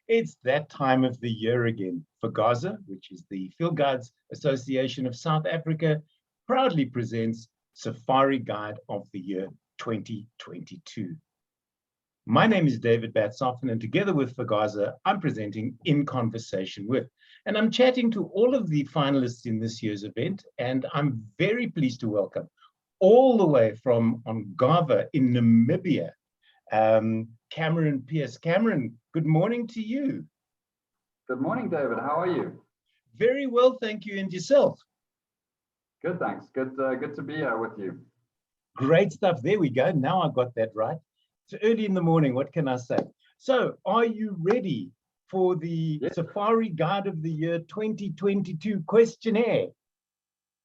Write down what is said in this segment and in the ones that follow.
It's that time of the year again. FGOTY, which is the Field Guides Association of South Africa, proudly presents Safari Guide of the Year 2022. My name is David Batsoffen, and together with FGOTY, I'm presenting In Conversation With. And I'm chatting to all of the finalists in this year's event, and I'm very pleased to welcome all the way from Ongava in Namibia, Cameron Pearce. Cameron, good morning to you. Good morning, David. How are you? Very well, thank you. And yourself? Good, thanks. Good to be here with you. Great stuff. There we go. Now I got that right. It's early in the morning. What can I say? So, are you ready for the Safari Guide of the Year 2022 questionnaire?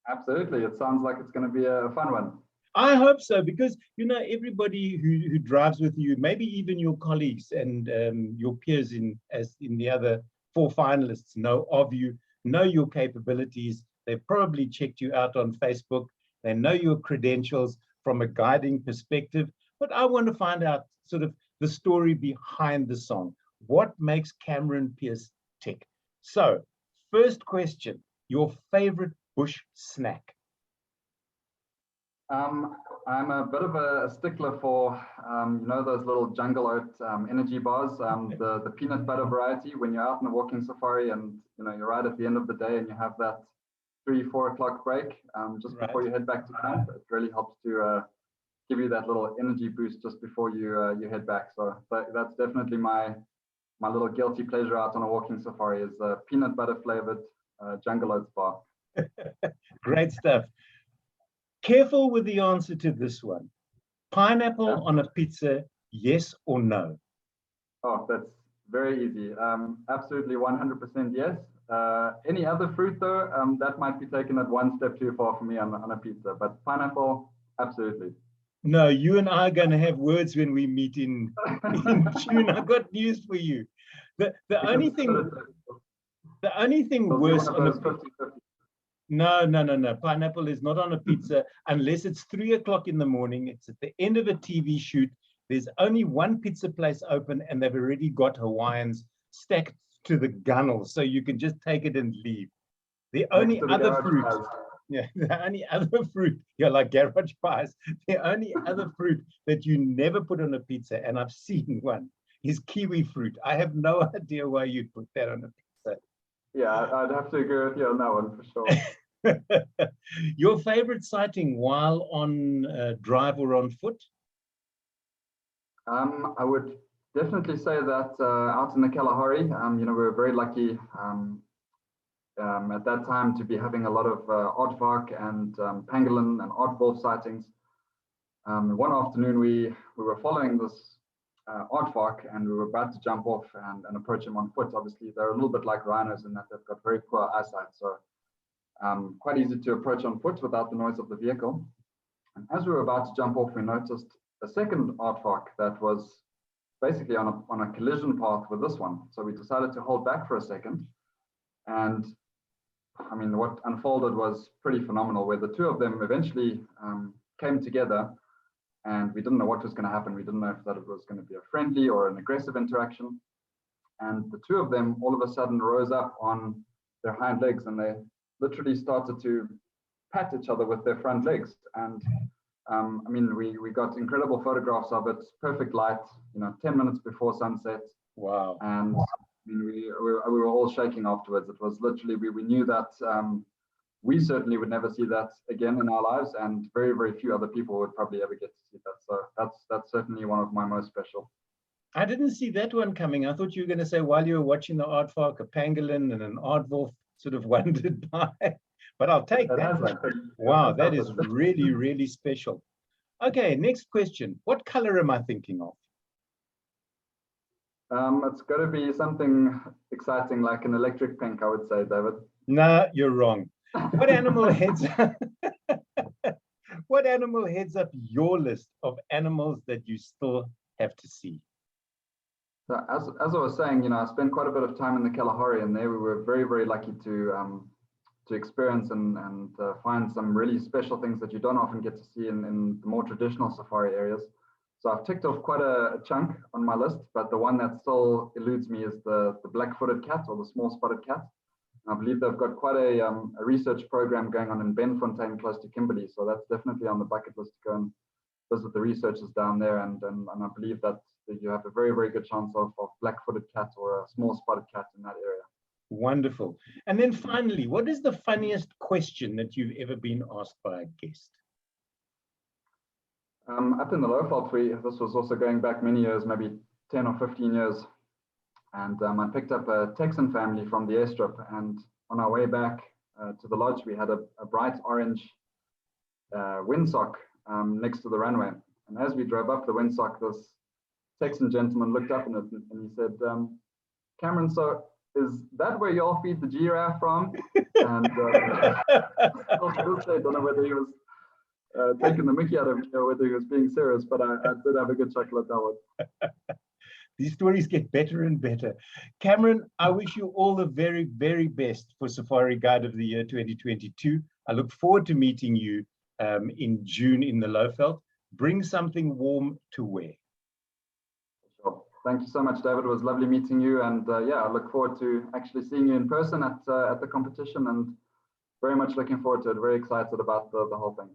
Absolutely. It sounds like it's going to be a fun one. I hope so, because, you know, everybody who drives with you, maybe even your colleagues and your peers in the other four finalists know of you, know your capabilities. They've probably checked you out on Facebook. They know your credentials from a guiding perspective. But I want to find out sort of the story behind the song. What makes Cameron Pearce tick? So, first question, your favorite bush snack? I'm a bit of a stickler for, you know, those little jungle oat energy bars, the peanut butter variety. When you're out on a walking safari and, you know, you're right at the end of the day and you have that 3-4 o'clock break just before you head back to camp, it really helps to give you that little energy boost just before you head back. So that's definitely my little guilty pleasure out on a walking safari is a peanut butter flavored jungle oats bar. Great stuff. Careful with the answer to this one. Pineapple on a pizza, yes or no? Oh, that's very easy. Absolutely 100% yes. Any other fruit though, that might be taken at one step too far for me on a pizza, but pineapple, absolutely. No, you and I are going to have words when we meet in June. I've got news for you. The only thing worse on a pizza. No. Pineapple is not on a pizza unless it's 3 o'clock in the morning. It's at the end of a TV shoot. There's only one pizza place open and they've already got Hawaiians stacked to the gunnel, so you can just take it and leave. The only other fruit, like garage pies, the only other fruit that you never put on a pizza, and I've seen one, is kiwi fruit. I have no idea why you'd put that on a pizza. Yeah, I'd have to agree with you on that one for sure. Your favorite sighting while on drive or on foot? I would definitely say that out in the Kalahari, you know, we were very lucky at that time to be having a lot of aardvark and pangolin and aardwolf sightings. One afternoon we were following this aardvark and we were about to jump off and approach him on foot. Obviously, they're a little bit like rhinos in that they've got very poor eyesight, so quite easy to approach on foot without the noise of the vehicle. And as we were about to jump off, we noticed a second aardvark that was basically on a collision path with this one. So we decided to hold back for a second. And I mean, what unfolded was pretty phenomenal, where the two of them eventually came together and we didn't know what was going to happen. We didn't know if that it was going to be a friendly or an aggressive interaction. And the two of them all of a sudden rose up on their hind legs and they literally started to pat each other with their front legs. And I mean, we got incredible photographs of it, perfect light, you know, 10 minutes before sunset. Wow. And I mean, we were all shaking afterwards. It was literally, we knew that we certainly would never see that again in our lives, and very, very few other people would probably ever get to see that. So that's certainly one of my most special. I didn't see that one coming. I thought you were going to say while you were watching the aardvark, a pangolin and an aardwolf sort of wandered by. But I'll take that one. Wow, that is really, really special. Okay, next question. What color am I thinking of? It's got to be something exciting like an electric pink, I would say, David. No, you're wrong. What animal heads what animal heads up your list of animals that you still have to see? So as I was saying, you know, I spent quite a bit of time in the Kalahari, and there we were very, very lucky to experience and find some really special things that you don't often get to see in the more traditional safari areas. So I've ticked off quite a chunk on my list, but the one that still eludes me is the black-footed cat or the small spotted cat. I believe they've got quite a research program going on in Benfontein, close to Kimberley. So that's definitely on the bucket list to go and visit the researchers down there. And I believe that you have a very, very good chance of black-footed cat or a small spotted cat in that area. Wonderful. And then finally, what is the funniest question that you've ever been asked by a guest? Up in the Lowveld, this was also going back many years, maybe 10 or 15 years. And I picked up a Texan family from the airstrip. And on our way back to the lodge, we had a bright orange windsock next to the runway. And as we drove up the windsock, this Texan gentleman looked up in it and he said, Cameron, so is that where y'all feed the giraffe from? And I don't know whether he was taking the mickey out of me or whether he was being serious, but I did have a good chuckle at that one. These stories get better and better. Cameron, I wish you all the very, very best for Safari Guide of the Year 2022. I look forward to meeting you in June in the Lowveld. Bring something warm to wear. Sure. Thank you so much, David. It was lovely meeting you. And yeah, I look forward to actually seeing you in person at the competition, and very much looking forward to it. Very excited about the whole thing.